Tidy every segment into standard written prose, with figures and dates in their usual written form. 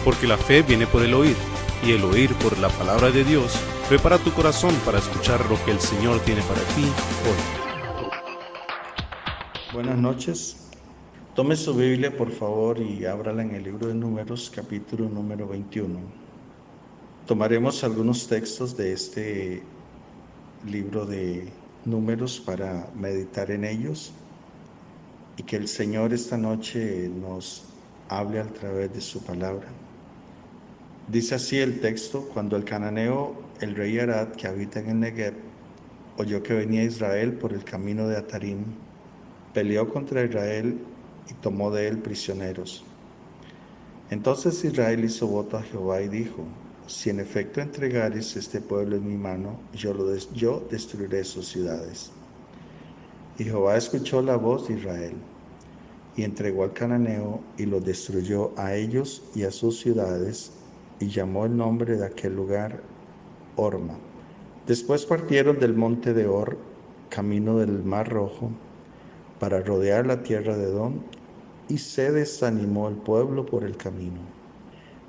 porque la fe viene por el oír, y el oír por la palabra de Dios. Prepara tu corazón para escuchar lo que el Señor tiene para ti hoy. Buenas noches. Tome su Biblia, por favor, y ábrala en el libro de Números, capítulo número 21. Tomaremos algunos textos de este libro de Números para meditar en ellos y que el Señor esta noche nos hable a través de su palabra. Dice así el texto: cuando el cananeo, el rey Arad, que habita en el Negev, oyó que venía Israel por el camino de Atarim, peleó contra Israel y tomó de él prisioneros. Entonces Israel hizo voto a Jehová y dijo: si en efecto entregares este pueblo en mi mano, yo destruiré sus ciudades. Y Jehová escuchó la voz de Israel, y entregó al cananeo, y lo destruyó a ellos y a sus ciudades, y llamó el nombre de aquel lugar Horma. Después partieron del monte de Hor, camino del Mar Rojo, para rodear la tierra de Edom, y se desanimó el pueblo por el camino.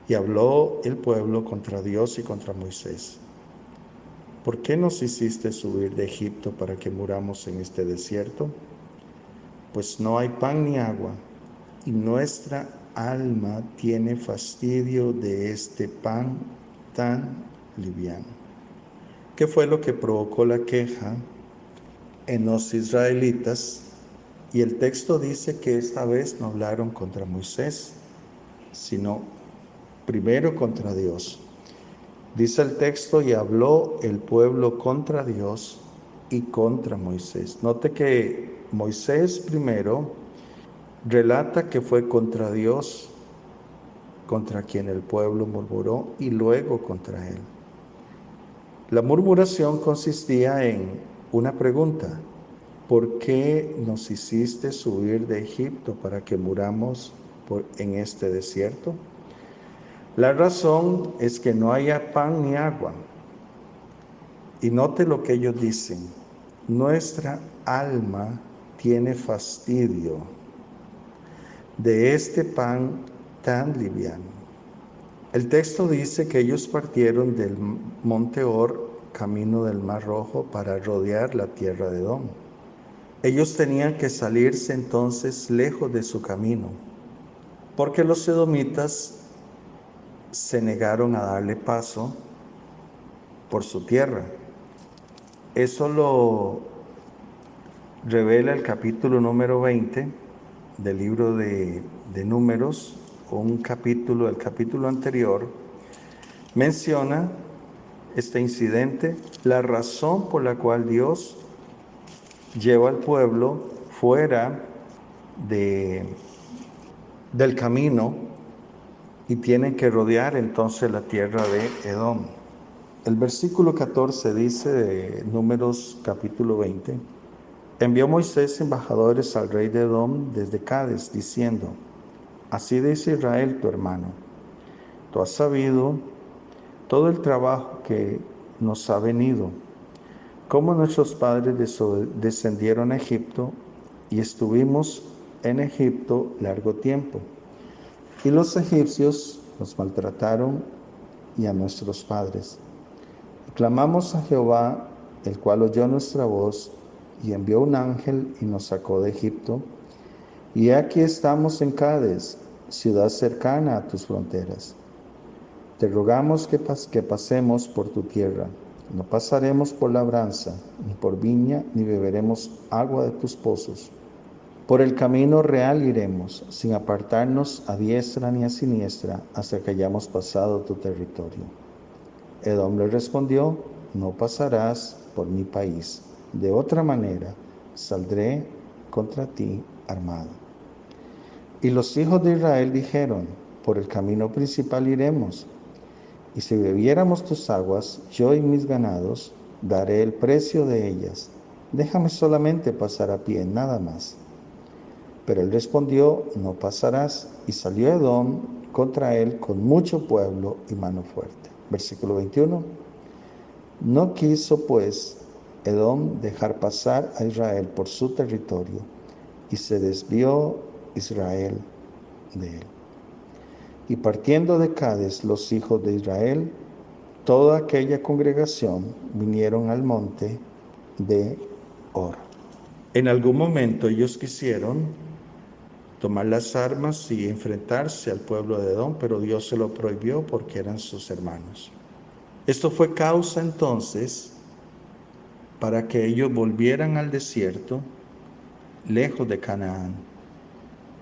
Y habló el pueblo contra Dios y contra Moisés: ¿por qué nos hiciste subir de Egipto para que muramos en este desierto? Pues no hay pan ni agua, y nuestra alma tiene fastidio de este pan tan liviano. ¿Qué fue lo que provocó la queja en los israelitas? Y el texto dice que esta vez no hablaron contra Moisés, sino primero contra Dios. Dice el texto: y habló el pueblo contra Dios y contra Moisés. Note que Moisés primero relata que fue contra Dios, contra quien el pueblo murmuró, y luego contra él. La murmuración consistía en una pregunta: ¿por qué nos hiciste subir de Egipto para que muramos en este desierto? La razón es que no haya pan ni agua. Y note lo que ellos dicen: nuestra alma tiene fastidio de este pan tan liviano. El texto dice que ellos partieron del monte Hor, camino del Mar Rojo, para rodear la tierra de Edom. Ellos tenían que salirse entonces lejos de su camino, porque los edomitas se negaron a darle paso por su tierra. Eso lo revela el capítulo número 20 del libro de Números. El capítulo anterior menciona este incidente, la razón por la cual Dios lleva al pueblo fuera del camino y tienen que rodear entonces la tierra de Edom. El versículo 14 dice de Números capítulo 20: envió Moisés embajadores al rey de Edom desde Cades, diciendo: así dice Israel tu hermano, tú has sabido todo el trabajo que nos ha venido, cómo nuestros padres descendieron a Egipto y estuvimos en Egipto largo tiempo, y los egipcios nos maltrataron y a nuestros padres. Y clamamos a Jehová, el cual oyó nuestra voz y envió un ángel y nos sacó de Egipto, y aquí estamos en Cades, ciudad cercana a tus fronteras. Te rogamos que pasemos por tu tierra. No pasaremos por labranza, ni por viña, ni beberemos agua de tus pozos. Por el camino real iremos, sin apartarnos a diestra ni a siniestra, hasta que hayamos pasado tu territorio. Edom le respondió: no pasarás por mi país. De otra manera, saldré contra ti armado. Y los hijos de Israel dijeron: por el camino principal iremos, y si bebiéramos tus aguas, yo y mis ganados, daré el precio de ellas. Déjame solamente pasar a pie, nada más. Pero él respondió: no pasarás. Y salió Edom contra él con mucho pueblo y mano fuerte. Versículo 21. No quiso pues Edom dejar pasar a Israel por su territorio, y se desvió Israel de él. Y partiendo de Cades los hijos de Israel, toda aquella congregación vinieron al monte de Hor. En algún momento ellos quisieron tomar las armas y enfrentarse al pueblo de Edom, pero Dios se lo prohibió porque eran sus hermanos. Esto fue causa entonces para que ellos volvieran al desierto, lejos de Canaán.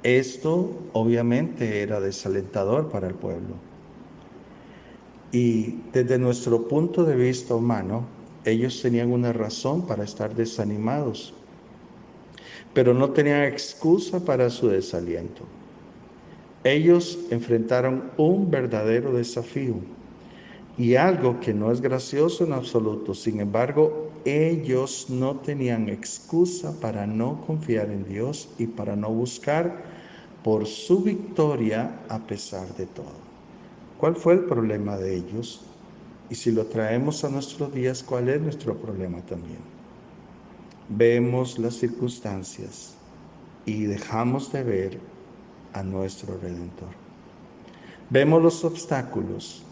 Esto obviamente era desalentador para el pueblo. Y desde nuestro punto de vista humano, ellos tenían una razón para estar desanimados, pero no tenían excusa para su desaliento. Ellos enfrentaron un verdadero desafío y algo que no es gracioso en absoluto. Sin embargo, ellos no tenían excusa para no confiar en Dios y para no buscar por su victoria a pesar de todo. ¿Cuál fue el problema de ellos? Y si lo traemos a nuestros días, ¿cuál es nuestro problema también? Vemos las circunstancias y dejamos de ver a nuestro Redentor. Vemos los obstáculos,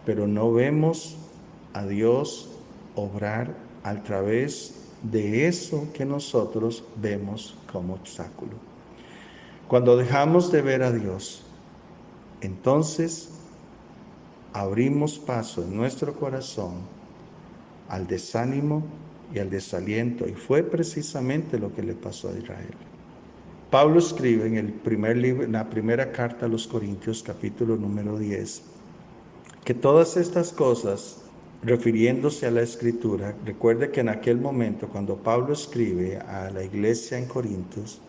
pero no vemos a Dios obrar a través de eso que nosotros vemos como obstáculo. Cuando dejamos de ver a Dios, entonces abrimos paso en nuestro corazón al desánimo y al desaliento, y fue precisamente lo que le pasó a Israel. Pablo escribe en la primera carta a los Corintios, capítulo número 10, que todas estas cosas, refiriéndose a la Escritura, recuerde que en aquel momento, cuando Pablo escribe a la iglesia en Corintios,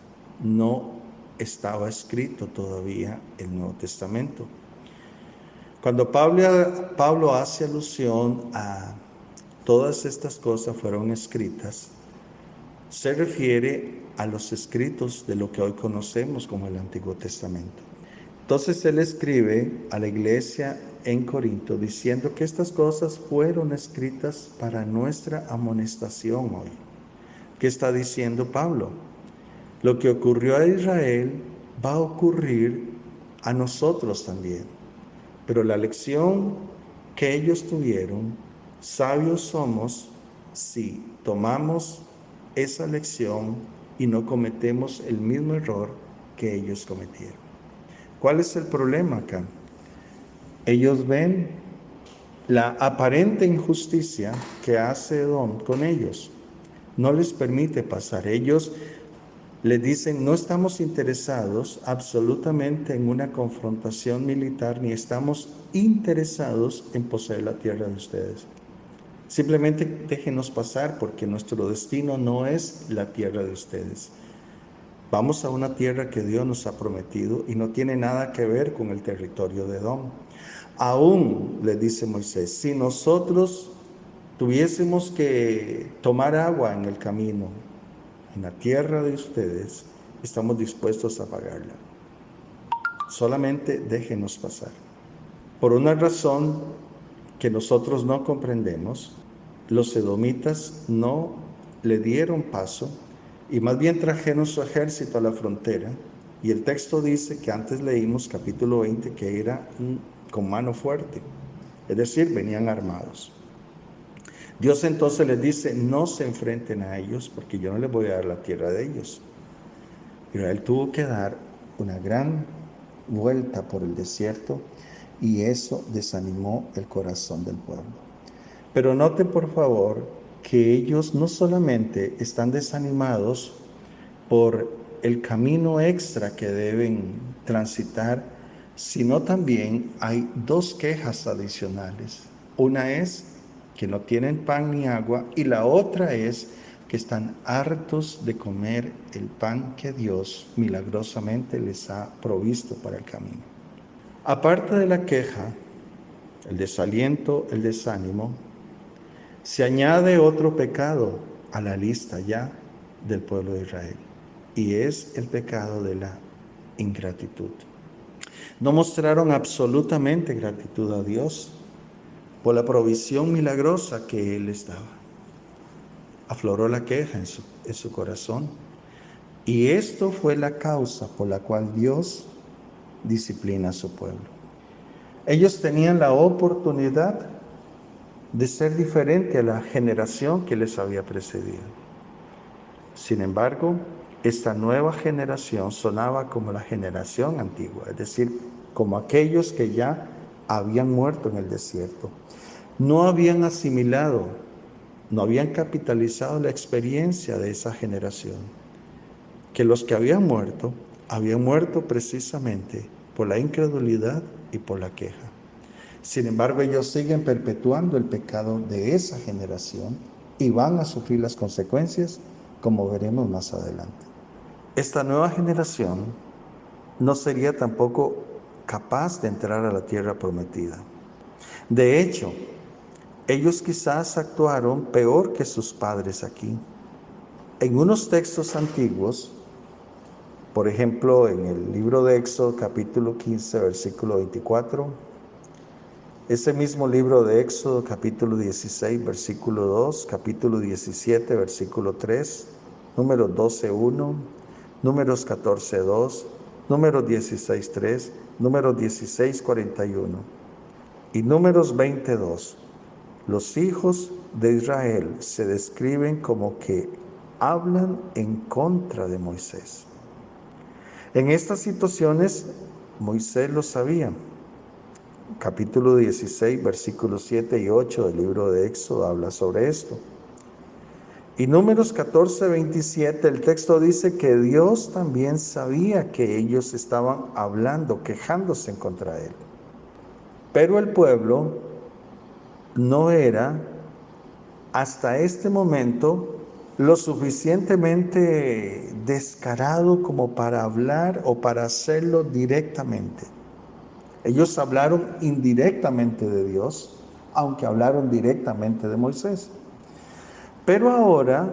no estaba escrito todavía el Nuevo Testamento. Cuando Pablo hace alusión a todas estas cosas fueron escritas, se refiere a los escritos de lo que hoy conocemos como el Antiguo Testamento. Entonces él escribe a la iglesia en Corinto diciendo que estas cosas fueron escritas para nuestra amonestación hoy. ¿Qué está diciendo Pablo? Lo que ocurrió a Israel va a ocurrir a nosotros también. Pero la lección que ellos tuvieron, sabios somos si tomamos esa lección y no cometemos el mismo error que ellos cometieron. ¿Cuál es el problema acá? Ellos ven la aparente injusticia que hace Edom con ellos. No les permite pasar. Ellos les dicen, no estamos interesados absolutamente en una confrontación militar, ni estamos interesados en poseer la tierra de ustedes. Simplemente déjenos pasar porque nuestro destino no es la tierra de ustedes. Vamos a una tierra que Dios nos ha prometido y no tiene nada que ver con el territorio de Edom. Aún, le dice Moisés, si nosotros tuviésemos que tomar agua en el camino, en la tierra de ustedes, estamos dispuestos a pagarla. Solamente déjenos pasar. Por una razón que nosotros no comprendemos, los edomitas no le dieron paso y más bien trajeron su ejército a la frontera. Y el texto dice que antes leímos capítulo 20 que era con mano fuerte, es decir, venían armados. Dios entonces les dice, no se enfrenten a ellos porque yo no les voy a dar la tierra de ellos. Israel tuvo que dar una gran vuelta por el desierto y eso desanimó el corazón del pueblo. Pero noten por favor que ellos no solamente están desanimados por el camino extra que deben transitar, sino también hay dos quejas adicionales. Una es que no tienen pan ni agua, y la otra es que están hartos de comer el pan que Dios milagrosamente les ha provisto para el camino. Aparte de la queja, el desaliento, el desánimo, se añade otro pecado a la lista ya del pueblo de Israel, y es el pecado de la ingratitud. No mostraron absolutamente gratitud a Dios por la provisión milagrosa que Él les daba. Afloró la queja en su corazón. Y esto fue la causa por la cual Dios disciplina a su pueblo. Ellos tenían la oportunidad de ser diferente a la generación que les había precedido. Sin embargo, esta nueva generación sonaba como la generación antigua, es decir, como aquellos que ya habían muerto en el desierto. No habían asimilado, no habían capitalizado la experiencia de esa generación. Que los que habían muerto precisamente por la incredulidad y por la queja. Sin embargo, ellos siguen perpetuando el pecado de esa generación y van a sufrir las consecuencias, como veremos más adelante. Esta nueva generación no sería tampoco capaz de entrar a la tierra prometida. De hecho, ellos quizás actuaron peor que sus padres aquí. En unos textos antiguos, por ejemplo, en el libro de Éxodo, capítulo 15, versículo 24, ese mismo libro de Éxodo, capítulo 16, versículo 2, capítulo 17, versículo 3, Números 12:1, Números 14:2, Números 16:3, Números 16:41 y Números 20:2. Los hijos de Israel se describen como que hablan en contra de Moisés. En estas situaciones, Moisés lo sabía. Capítulo 16, versículos 7 y 8 del libro de Éxodo habla sobre esto. Y Números 14, 27, el texto dice que Dios también sabía que ellos estaban hablando, quejándose en contra de él. Pero el pueblo no era hasta este momento lo suficientemente descarado como para hablar o para hacerlo directamente. Ellos hablaron indirectamente de Dios, aunque hablaron directamente de Moisés. Pero ahora,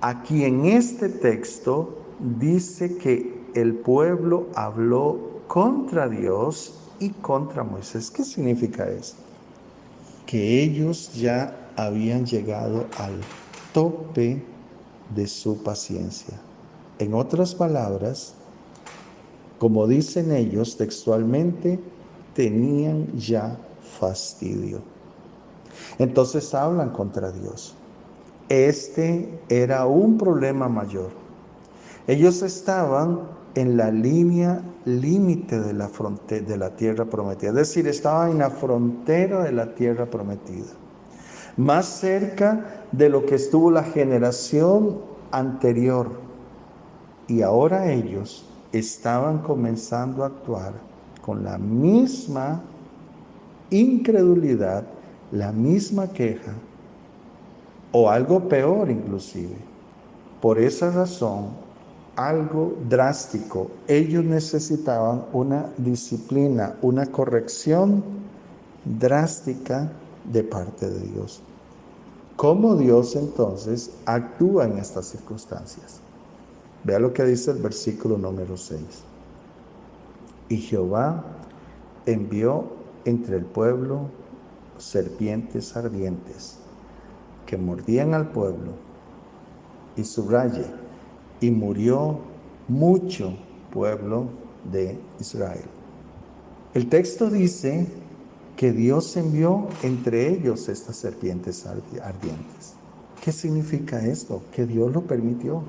aquí en este texto, dice que el pueblo habló contra Dios y contra Moisés. ¿Qué significa eso? Que ellos ya habían llegado al tope de su paciencia. En otras palabras, como dicen ellos textualmente, tenían ya fastidio. Entonces hablan contra Dios. Este era un problema mayor. Ellos estaban en la línea límite de la tierra prometida, es decir, estaban en la frontera de la tierra prometida, más cerca de lo que estuvo la generación anterior. Y ahora ellos estaban comenzando a actuar con la misma incredulidad, la misma queja, o algo peor inclusive. Por esa razón, algo drástico, ellos necesitaban una disciplina, una corrección drástica de parte de Dios. ¿Cómo Dios entonces actúa en estas circunstancias? Vea lo que dice el versículo número 6. Y Jehová envió entre el pueblo serpientes ardientes que mordían al pueblo, y subraye, y murió mucho pueblo de Israel. El texto dice que Dios envió entre ellos estas serpientes ardientes. ¿Qué significa esto? Que Dios lo permitió.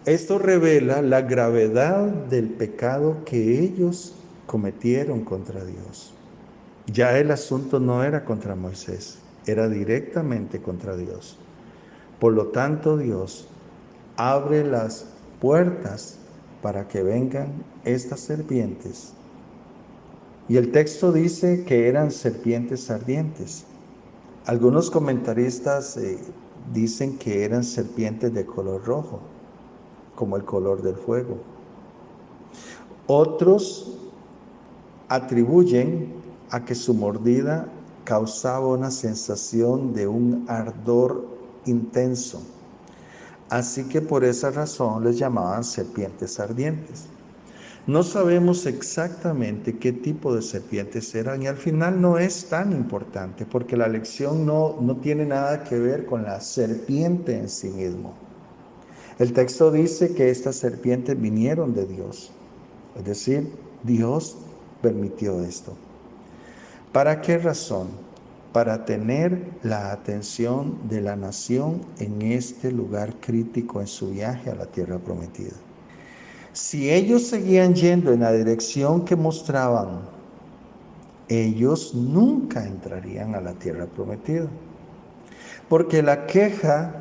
Esto revela la gravedad del pecado que ellos cometieron contra Dios. Ya el asunto no era contra Moisés, era directamente contra Dios. Por lo tanto, Dios abre las puertas para que vengan estas serpientes. Y el texto dice que eran serpientes ardientes. Algunos comentaristas dicen que eran serpientes de color rojo, como el color del fuego. Otros atribuyen a que su mordida causaba una sensación de un ardor intenso. Así que por esa razón les llamaban serpientes ardientes. No sabemos exactamente qué tipo de serpientes eran y al final no es tan importante porque la lección no tiene nada que ver con la serpiente en sí mismo. El texto dice que estas serpientes vinieron de Dios, es decir, Dios permitió esto. ¿Para qué razón? Para tener la atención de la nación en este lugar crítico en su viaje a la tierra prometida. Si ellos seguían yendo en la dirección que mostraban, ellos nunca entrarían a la tierra prometida. Porque la queja,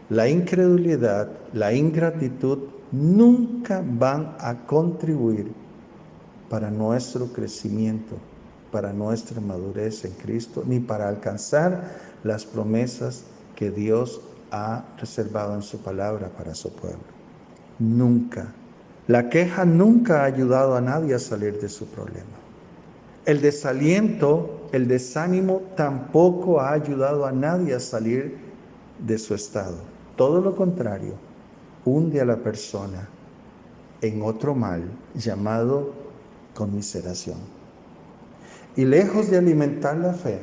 la incredulidad, la ingratitud nunca van a contribuir para nuestro crecimiento, para nuestra madurez en Cristo, ni para alcanzar las promesas que Dios ha reservado en su palabra para su pueblo. Nunca. La queja nunca ha ayudado a nadie a salir de su problema. El desaliento, el desánimo tampoco ha ayudado a nadie a salir de su estado. Todo lo contrario, hunde a la persona en otro mal llamado conmiseración. Y lejos de alimentar la fe,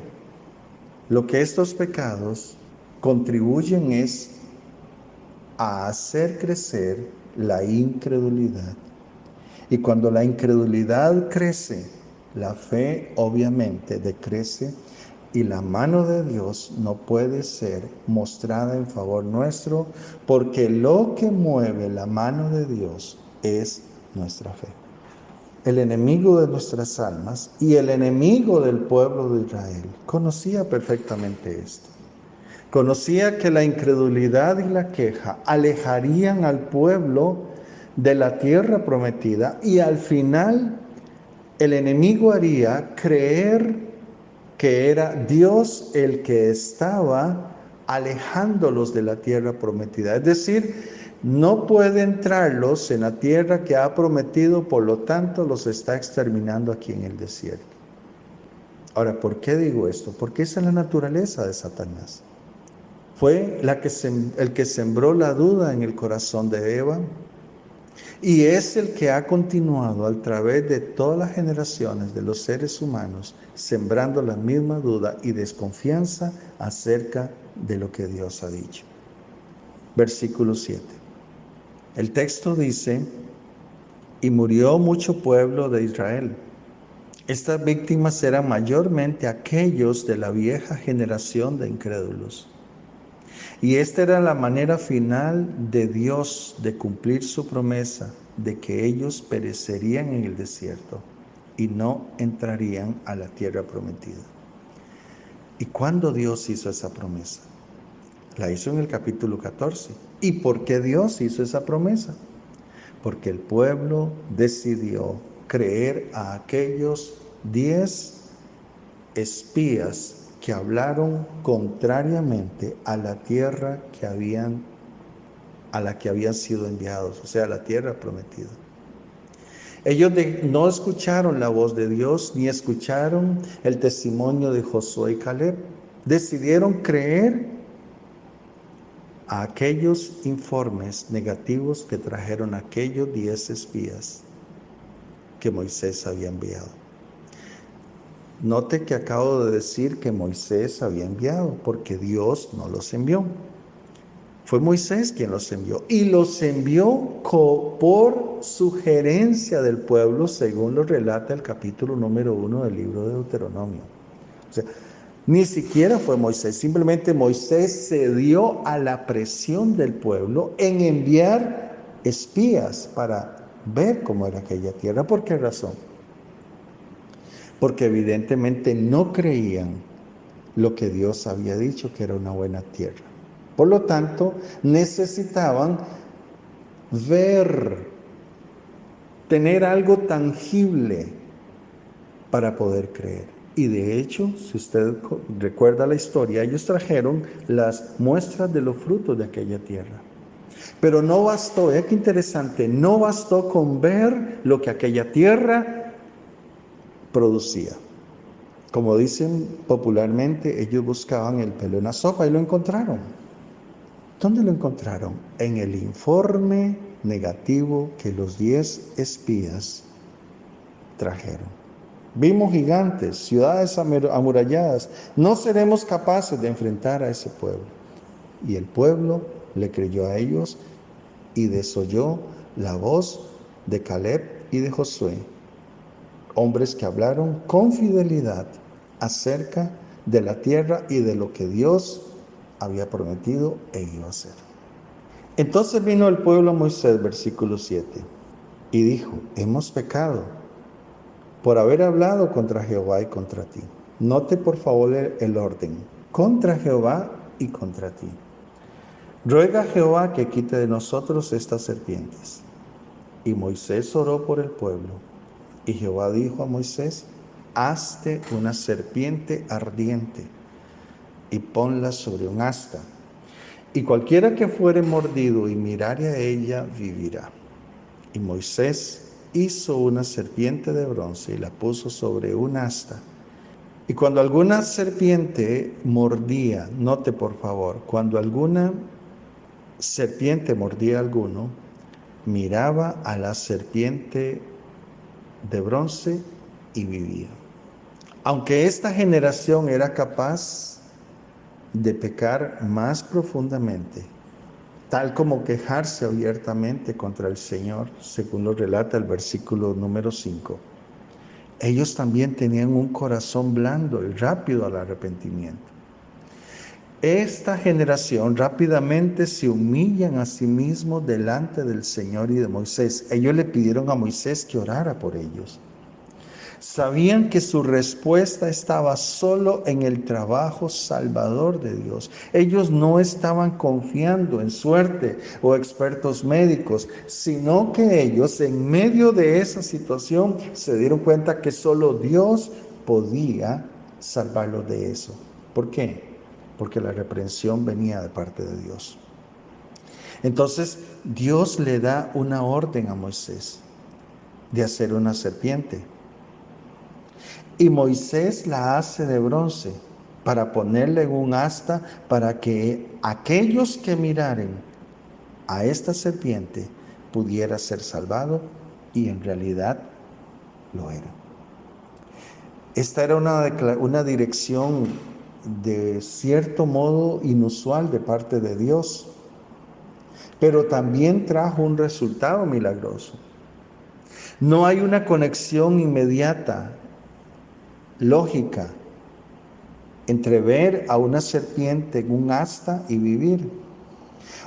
lo que estos pecados contribuyen es a hacer crecer la incredulidad. Y cuando la incredulidad crece, la fe obviamente decrece y la mano de Dios no puede ser mostrada en favor nuestro, porque lo que mueve la mano de Dios es nuestra fe. El enemigo de nuestras almas y el enemigo del pueblo de Israel conocía perfectamente esto. Conocía que la incredulidad y la queja alejarían al pueblo de la tierra prometida y al final el enemigo haría creer que era Dios el que estaba alejándolos de la tierra prometida. Es decir, no puede entrarlos en la tierra que ha prometido, por lo tanto los está exterminando aquí en el desierto. Ahora, ¿por qué digo esto? Porque esa es la naturaleza de Satanás. Fue el que sembró la duda en el corazón de Eva y es el que ha continuado a través de todas las generaciones de los seres humanos sembrando la misma duda y desconfianza acerca de lo que Dios ha dicho. Versículo 7. El texto dice: y murió mucho pueblo de Israel. Estas víctimas eran mayormente aquellos de la vieja generación de incrédulos. Y esta era la manera final de Dios de cumplir su promesa de que ellos perecerían en el desierto y no entrarían a la tierra prometida. ¿Y cuándo Dios hizo esa promesa? La hizo en el capítulo 14. ¿Y por qué Dios hizo esa promesa? Porque el pueblo decidió creer a aquellos 10 espías que hablaron contrariamente a la tierra a la que habían sido enviados, o sea, la tierra prometida. Ellos no escucharon la voz de Dios, ni escucharon el testimonio de Josué y Caleb. Decidieron creer a aquellos informes negativos que trajeron aquellos 10 espías que Moisés había enviado. Note que acabo de decir que Moisés había enviado, porque Dios no los envió. Fue Moisés quien los envió, y los envió por sugerencia del pueblo, según lo relata el capítulo número 1 del libro de Deuteronomio. O sea, ni siquiera fue Moisés, simplemente Moisés cedió a la presión del pueblo en enviar espías para ver cómo era aquella tierra. ¿Por qué razón? Porque evidentemente no creían lo que Dios había dicho, que era una buena tierra. Por lo tanto, necesitaban ver, tener algo tangible para poder creer. Y de hecho, si usted recuerda la historia, ellos trajeron las muestras de los frutos de aquella tierra. Pero no bastó, qué interesante, no bastó con ver lo que aquella tierra producía. Como dicen popularmente, ellos buscaban el pelo en la sopa y lo encontraron. ¿Dónde lo encontraron? En el informe negativo que los 10 espías trajeron. Vimos gigantes, ciudades amuralladas. No seremos capaces de enfrentar a ese pueblo. Y el pueblo le creyó a ellos y desoyó la voz de Caleb y de Josué. hombres que hablaron con fidelidad acerca de la tierra y de lo que Dios había prometido e iba a hacer. Entonces vino el pueblo a Moisés, versículo 7, y dijo: hemos pecado por haber hablado contra Jehová y contra ti. Note por favor el orden: contra Jehová y contra ti. Ruega a Jehová que quite de nosotros estas serpientes. Y Moisés oró por el pueblo. Y Jehová dijo a Moisés: hazte una serpiente ardiente y ponla sobre un asta. Y cualquiera que fuere mordido y mirare a ella, vivirá. Y Moisés hizo una serpiente de bronce y la puso sobre un asta. Y cuando alguna serpiente mordía, note por favor, cuando alguna serpiente mordía a alguno, miraba a la serpiente de bronce y vivía. Aunque esta generación era capaz de pecar más profundamente, tal como quejarse abiertamente contra el Señor, según lo relata el versículo número 5, ellos también tenían un corazón blando y rápido al arrepentimiento. Esta generación rápidamente se humillan a sí mismos delante del Señor y de Moisés. Ellos le pidieron a Moisés que orara por ellos. Sabían que su respuesta estaba solo en el trabajo salvador de Dios. Ellos no estaban confiando en suerte o expertos médicos, sino que ellos, en medio de esa situación, se dieron cuenta que solo Dios podía salvarlos de eso. ¿Por qué? Porque la reprensión venía de parte de Dios. Entonces, Dios le da una orden a Moisés de hacer una serpiente. Y Moisés la hace de bronce para ponerla en un asta para que aquellos que miraren a esta serpiente pudiera ser salvado, y en realidad lo era. Esta era una dirección de cierto modo inusual de parte de Dios, pero también trajo un resultado milagroso. No hay una conexión inmediata, lógica, entre ver a una serpiente en un asta y vivir,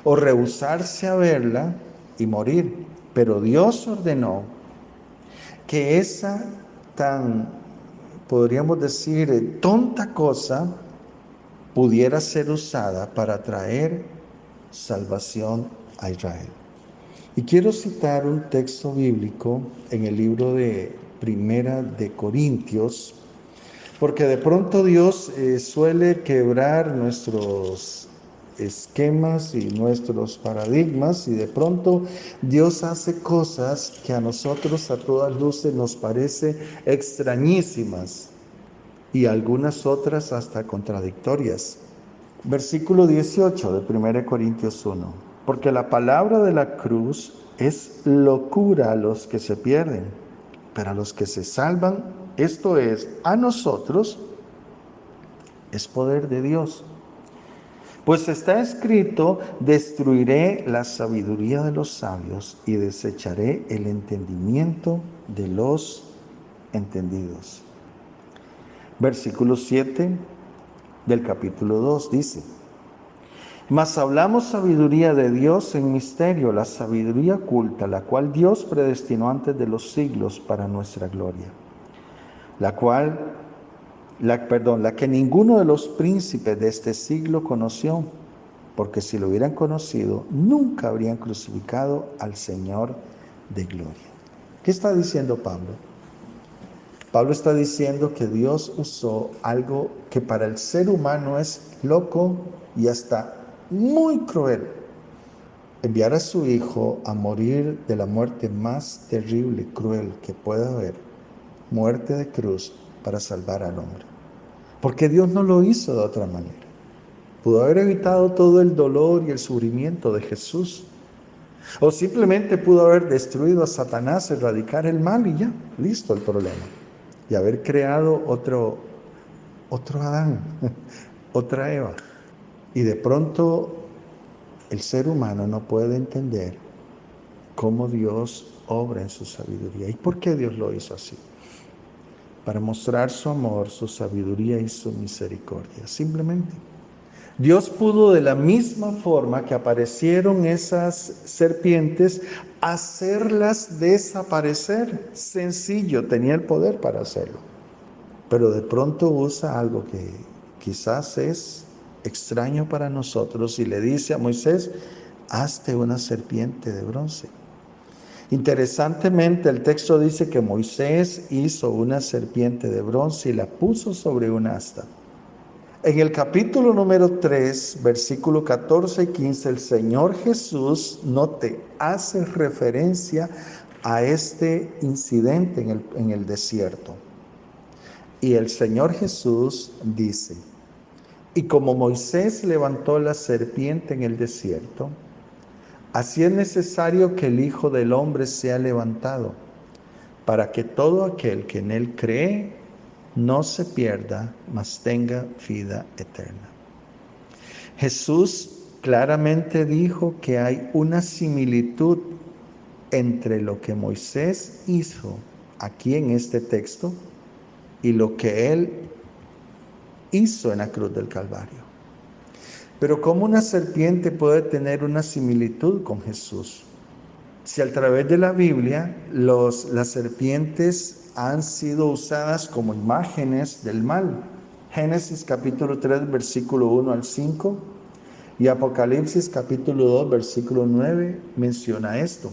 o rehusarse a verla y morir. Pero Dios ordenó que esa podríamos decir, tonta cosa pudiera ser usada para traer salvación a Israel. Y quiero citar un texto bíblico en el libro de Primera de Corintios, porque de pronto Dios suele quebrar nuestros esquemas y nuestros paradigmas, y de pronto Dios hace cosas que a nosotros a todas luces nos parece extrañísimas y algunas otras hasta contradictorias. Versículo 18 de 1 Corintios 1. Porque la palabra de la cruz es locura a los que se pierden, pero a los que se salvan, esto es, a nosotros, es poder de Dios. Pues está escrito: destruiré la sabiduría de los sabios y desecharé el entendimiento de los entendidos. Versículo 7 del capítulo 2 dice: mas hablamos sabiduría de Dios en misterio, la sabiduría oculta, la cual Dios predestinó antes de los siglos para nuestra gloria, la que ninguno de los príncipes de este siglo conoció, porque si lo hubieran conocido, nunca habrían crucificado al Señor de gloria. ¿Qué está diciendo Pablo? Pablo está diciendo que Dios usó algo que para el ser humano es loco y hasta muy cruel: enviar a su Hijo a morir de la muerte más terrible, cruel que pueda haber, muerte de cruz, para salvar al hombre. Porque Dios no lo hizo de otra manera. Pudo haber evitado todo el dolor y el sufrimiento de Jesús, o simplemente pudo haber destruido a Satanás, erradicar el mal y ya, listo el problema, y haber creado otro Adán, otra Eva. Y de pronto el ser humano no puede entender cómo Dios obra en su sabiduría. ¿Y por qué Dios lo hizo así? para mostrar su amor, su sabiduría y su misericordia. Simplemente. Dios pudo, de la misma forma que aparecieron esas serpientes, hacerlas desaparecer. Sencillo, tenía el poder para hacerlo. Pero de pronto usa algo que quizás es extraño para nosotros y le dice a Moisés: hazte una serpiente de bronce. Interesantemente, el texto dice que Moisés hizo una serpiente de bronce y la puso sobre un asta. En el capítulo número 3, versículo 14 y 15, el Señor Jesús, note, hace referencia a este incidente en el desierto. Y el Señor Jesús dice: y como Moisés levantó la serpiente en el desierto, así es necesario que el Hijo del Hombre sea levantado, para que todo aquel que en él cree no se pierda, mas tenga vida eterna. Jesús claramente dijo que hay una similitud entre lo que Moisés hizo aquí en este texto y lo que él hizo en la cruz del Calvario. Pero ¿cómo una serpiente puede tener una similitud con Jesús? Si a través de la Biblia las serpientes han sido usadas como imágenes del mal. Génesis capítulo 3, versículo 1 al 5 y Apocalipsis capítulo 2, versículo 9 menciona esto.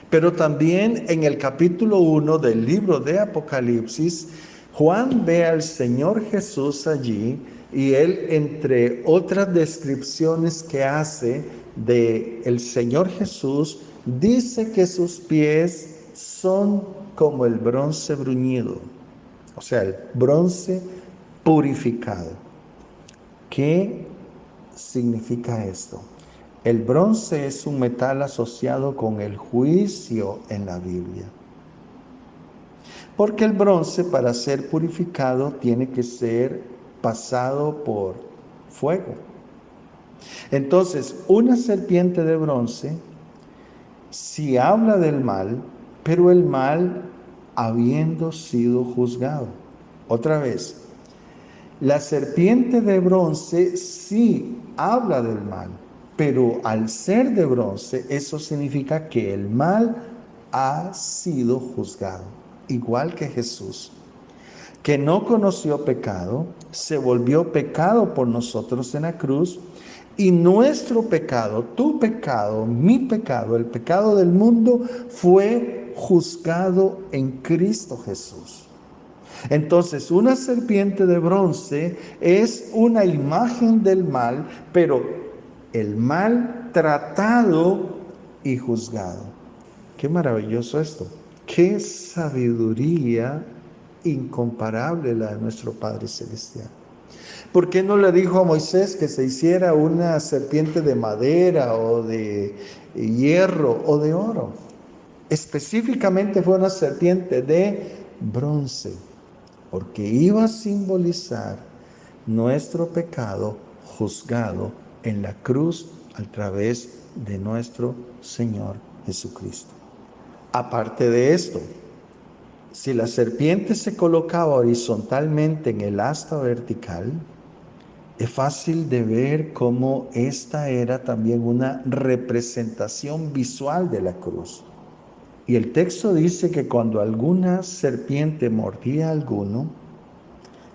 Pero también en el capítulo 1 del libro de Apocalipsis, Juan ve al Señor Jesús allí y él, entre otras descripciones que hace de el Señor Jesús, dice que sus pies son como el bronce bruñido, o sea, el bronce purificado. ¿Qué significa esto? El bronce es un metal asociado con el juicio en la Biblia. Porque el bronce, para ser purificado, tiene que ser pasado por fuego. Entonces, una serpiente de bronce sí habla del mal, pero el mal habiendo sido juzgado. Otra vez, la serpiente de bronce sí habla del mal, pero al ser de bronce, eso significa que el mal ha sido juzgado, igual que Jesús, que no conoció pecado, se volvió pecado por nosotros en la cruz, y nuestro pecado, tu pecado, mi pecado, el pecado del mundo, fue juzgado en Cristo Jesús. Entonces, una serpiente de bronce es una imagen del mal, pero el mal tratado y juzgado. Qué maravilloso esto. Qué sabiduría incomparable la de nuestro Padre Celestial. ¿Por qué no le dijo a Moisés que se hiciera una serpiente de madera o de hierro o de oro? Específicamente fue una serpiente de bronce, porque iba a simbolizar nuestro pecado juzgado en la cruz a través de nuestro Señor Jesucristo. Aparte de esto, si la serpiente se colocaba horizontalmente en el asta vertical, es fácil de ver cómo esta era también una representación visual de la cruz. Y el texto dice que cuando alguna serpiente mordía a alguno,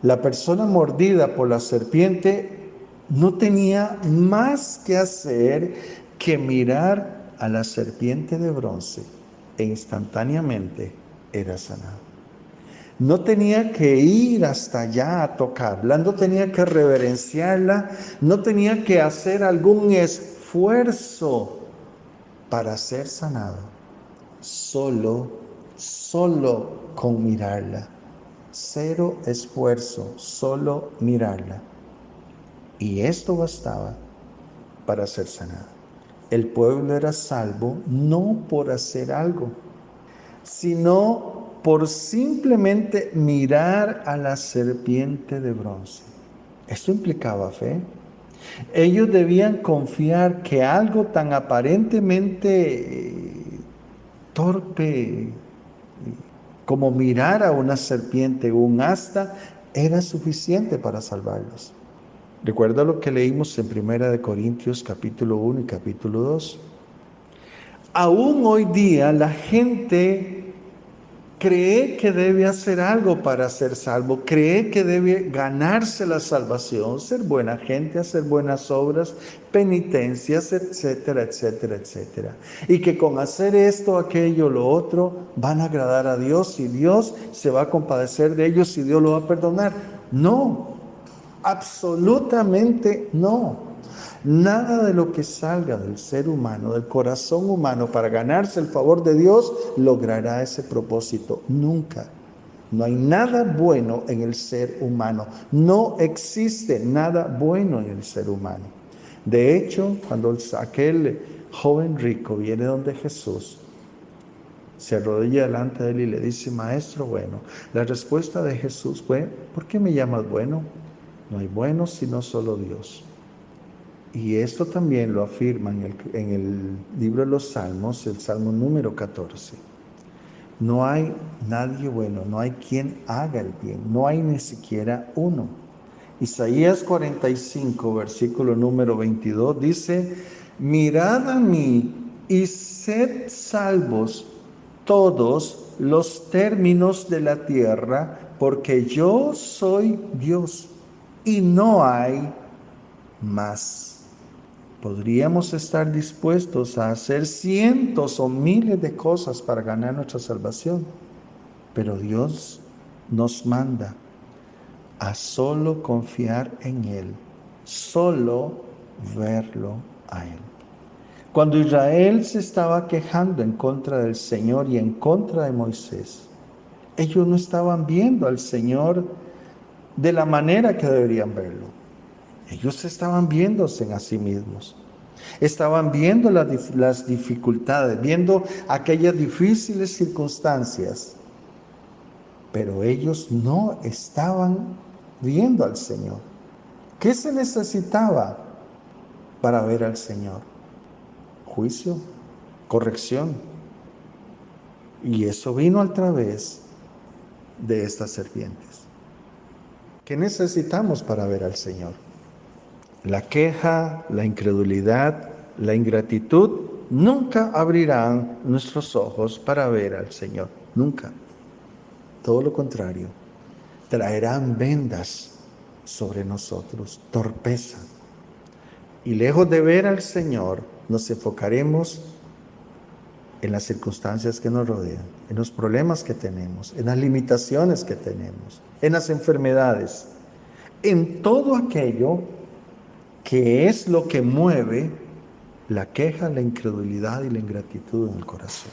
la persona mordida por la serpiente no tenía más que hacer que mirar a la serpiente de bronce e instantáneamente era sanado. No tenía que ir hasta allá a tocarla, no tenía que reverenciarla, no tenía que hacer algún esfuerzo para ser sanado. Solo con mirarla. Cero esfuerzo, solo mirarla. Y esto bastaba para ser sanado. El pueblo era salvo no por hacer algo, sino por simplemente mirar a la serpiente de bronce. Esto implicaba fe. Ellos debían confiar que algo tan aparentemente torpe, como mirar a una serpiente o un asta, era suficiente para salvarlos. Recuerda lo que leímos en 1 Corintios capítulo 1 y capítulo 2. Aún hoy día la gente cree que debe hacer algo para ser salvo, cree que debe ganarse la salvación, ser buena gente, hacer buenas obras, penitencias, etcétera, etcétera, etcétera. Y que con hacer esto, aquello, lo otro, van a agradar a Dios y Dios se va a compadecer de ellos y Dios lo va a perdonar. No, absolutamente no. Nada de lo que salga del ser humano, del corazón humano, para ganarse el favor de Dios, logrará ese propósito. Nunca. No hay nada bueno en el ser humano. No existe nada bueno en el ser humano. De hecho, cuando aquel joven rico viene donde Jesús, se arrodilla delante de él y le dice: Maestro bueno. La respuesta de Jesús fue: ¿por qué me llamas bueno? No hay bueno sino solo Dios. Y esto también lo afirma en el libro de los Salmos, el Salmo número 14. No hay nadie bueno, no hay quien haga el bien, no hay ni siquiera uno. Isaías 45, versículo número 22 dice: mirad a mí y sed salvos todos los términos de la tierra, porque yo soy Dios y no hay más. Podríamos estar dispuestos a hacer cientos o miles de cosas para ganar nuestra salvación, pero Dios nos manda a solo confiar en Él, solo verlo a Él. Cuando Israel se estaba quejando en contra del Señor y en contra de Moisés, ellos no estaban viendo al Señor de la manera que deberían verlo. Ellos estaban viéndose a sí mismos. Estaban viendo las dificultades, viendo aquellas difíciles circunstancias. Pero ellos no estaban viendo al Señor. ¿Qué se necesitaba para ver al Señor? Juicio, corrección. Y eso vino a través de estas serpientes. ¿Qué necesitamos para ver al Señor? La queja, la incredulidad, la ingratitud nunca abrirán nuestros ojos para ver al Señor. Nunca. Todo lo contrario. Traerán vendas sobre nosotros, torpeza. Y lejos de ver al Señor, nos enfocaremos en las circunstancias que nos rodean, en los problemas que tenemos, en las limitaciones que tenemos, en las enfermedades, en todo aquello que es lo que mueve la queja, la incredulidad y la ingratitud en el corazón.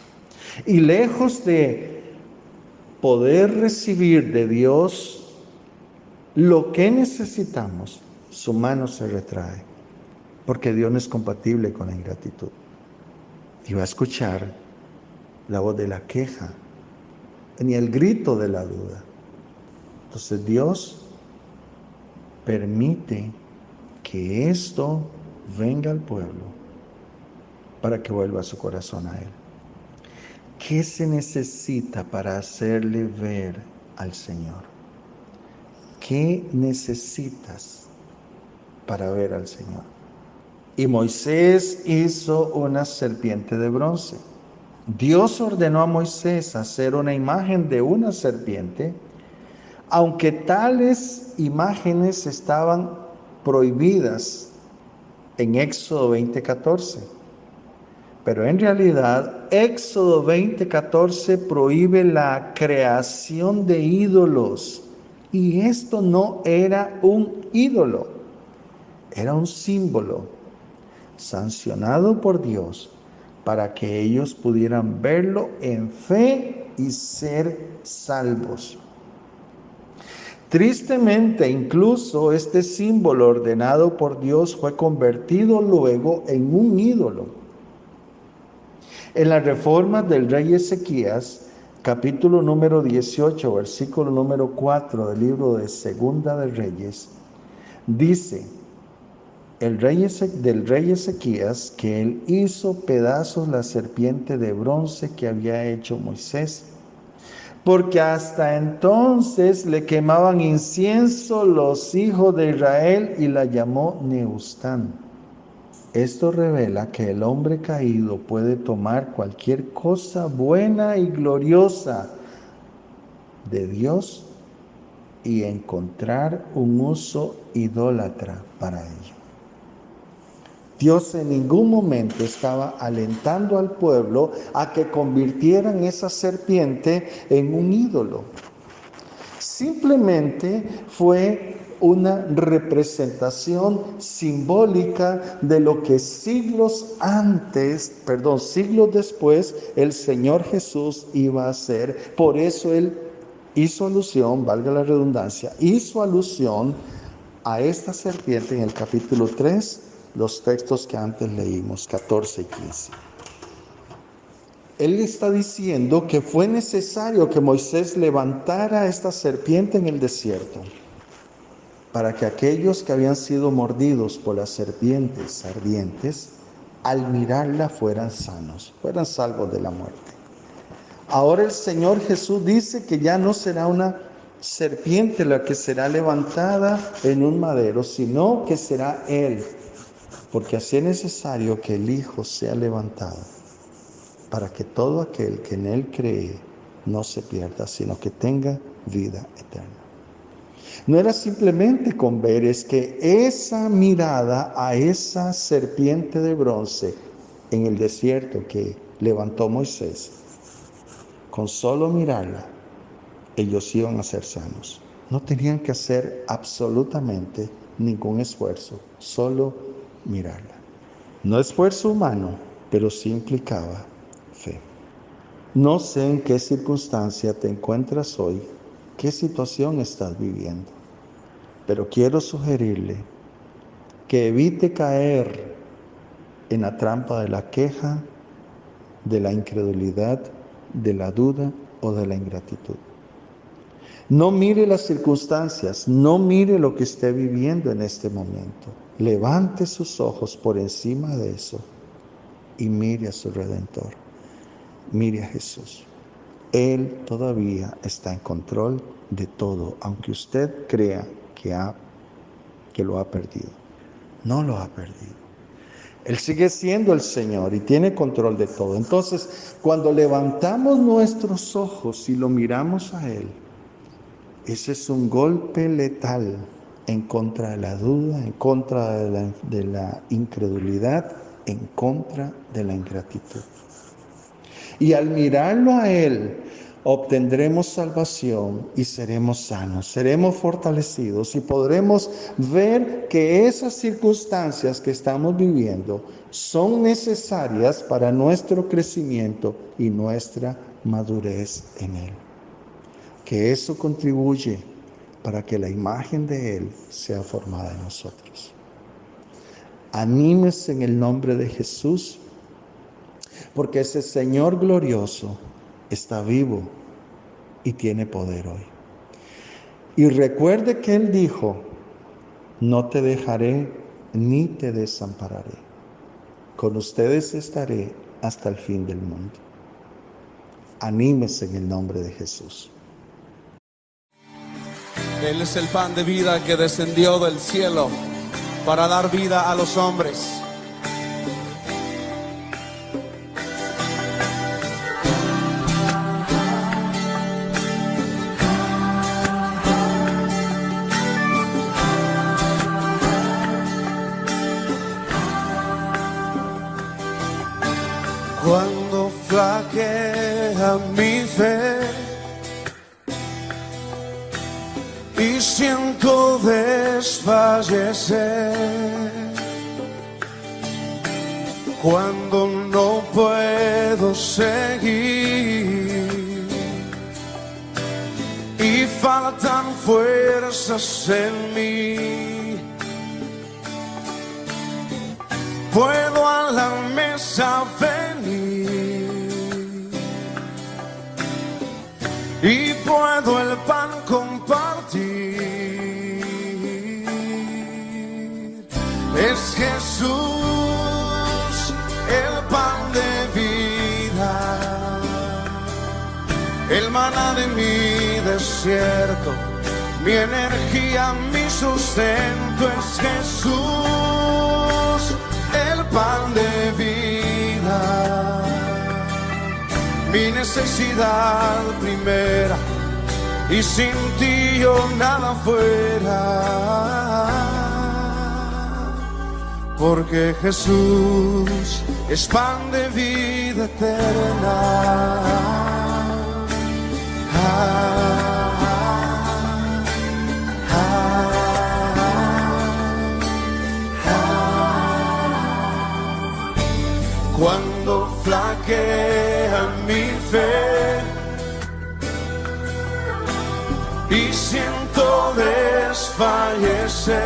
Y lejos de poder recibir de Dios lo que necesitamos, su mano se retrae, porque Dios no es compatible con la ingratitud. Y va a escuchar la voz de la queja, ni el grito de la duda. Entonces Dios permite que esto venga al pueblo para que vuelva su corazón a Él. ¿Qué se necesita para hacerle ver al Señor? ¿Qué necesitas para ver al Señor? Y Moisés hizo una serpiente de bronce. Dios ordenó a Moisés hacer una imagen de una serpiente, aunque tales imágenes estaban prohibidas en Éxodo 20:14. Pero en realidad, Éxodo 20:14 prohíbe la creación de ídolos. Y esto no era un ídolo, era un símbolo sancionado por Dios para que ellos pudieran verlo en fe y ser salvos. Tristemente, incluso este símbolo ordenado por Dios fue convertido luego en un ídolo. En las reformas del rey Ezequías, capítulo número 18, versículo número 4 del libro de Segunda de Reyes, dice del rey Ezequías que él hizo pedazos la serpiente de bronce que había hecho Moisés, porque hasta entonces le quemaban incienso los hijos de Israel y la llamó Nehushtan. Esto revela que el hombre caído puede tomar cualquier cosa buena y gloriosa de Dios y encontrar un uso idólatra para ello. Dios en ningún momento estaba alentando al pueblo a que convirtieran esa serpiente en un ídolo. Simplemente fue una representación simbólica de lo que siglos después, el Señor Jesús iba a hacer. Por eso Él hizo alusión, valga la redundancia, a esta serpiente en el capítulo 3, los textos que antes leímos, 14 y 15. Él está diciendo que fue necesario que Moisés levantara esta serpiente en el desierto para que aquellos que habían sido mordidos por las serpientes ardientes, al mirarla fueran sanos, fueran salvos de la muerte. Ahora el Señor Jesús dice que ya no será una serpiente la que será levantada en un madero, sino que será Él, porque así es necesario que el Hijo sea levantado, para que todo aquel que en Él cree no se pierda, sino que tenga vida eterna. No era simplemente con ver, es que esa mirada a esa serpiente de bronce en el desierto que levantó Moisés, con solo mirarla, ellos iban a ser sanos. No tenían que hacer absolutamente ningún esfuerzo, solo mirarla. No esfuerzo humano, pero sí implicaba fe. No sé en qué circunstancia te encuentras hoy, qué situación estás viviendo, pero quiero sugerirle que evite caer en la trampa de la queja, de la incredulidad, de la duda o de la ingratitud. No mire las circunstancias, no mire lo que esté viviendo en este momento. Levante sus ojos por encima de eso y mire a su Redentor. Mire a Jesús. Él todavía está en control de todo, aunque usted crea que lo ha perdido. No lo ha perdido. Él sigue siendo el Señor y tiene control de todo. Entonces, cuando levantamos nuestros ojos y lo miramos a Él, ese es un golpe letal en contra de la duda, en contra de la incredulidad, en contra de la ingratitud. Y al mirarlo a Él, obtendremos salvación y seremos sanos, seremos fortalecidos y podremos ver que esas circunstancias que estamos viviendo son necesarias para nuestro crecimiento y nuestra madurez en Él. Que eso contribuye para que la imagen de Él sea formada en nosotros. Anímese en el nombre de Jesús, porque ese Señor glorioso está vivo y tiene poder hoy. Y recuerde que Él dijo: no te dejaré ni te desampararé. Con ustedes estaré hasta el fin del mundo. Anímese en el nombre de Jesús. Él es el pan de vida que descendió del cielo para dar vida a los hombres. Cuando flaquea mi fe y siento desfallecer, cuando no puedo seguir y faltan fuerzas en mí, puedo a la mesa venir y puedo el pan compartir. Es Jesús el pan de vida, el maná de mi desierto, mi energía, mi sustento es Jesús, el pan de vida, mi necesidad primera, y sin ti yo nada fuera, porque Jesús es pan de vida eterna. Cuando flaquea mi fe y siento desfallecer,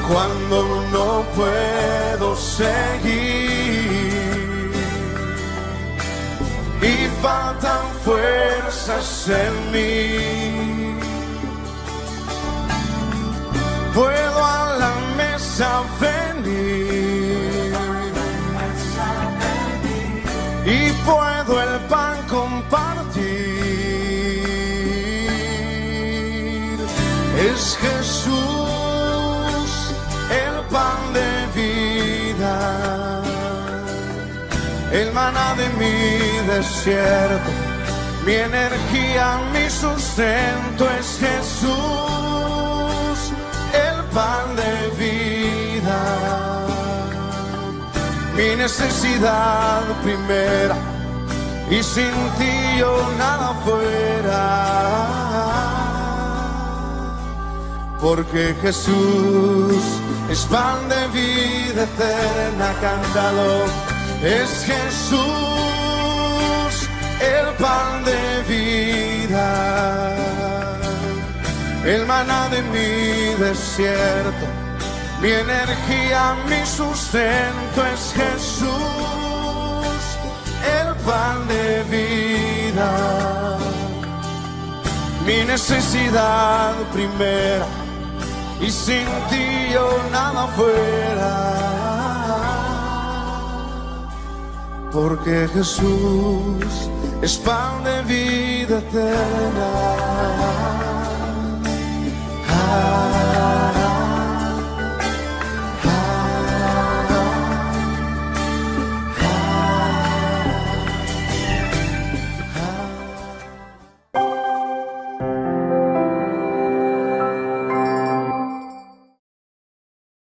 cuando no puedo seguir y faltan fuerzas en mí, puedo a la mesa venir y puedo el pan compartir. Es Jesús el pan de vida, el maná de mi desierto, mi energía, mi sustento es Jesús, el pan de vida, mi necesidad primera, y sin ti yo nada fuera, porque Jesús es pan de vida eterna. Cántalo. Es Jesús el pan de vida, el maná de mi desierto, mi energía, mi sustento es Jesús, el pan de vida, mi necesidad primera, y sin ti yo nada fuera, porque Jesús es pan de vida eterna.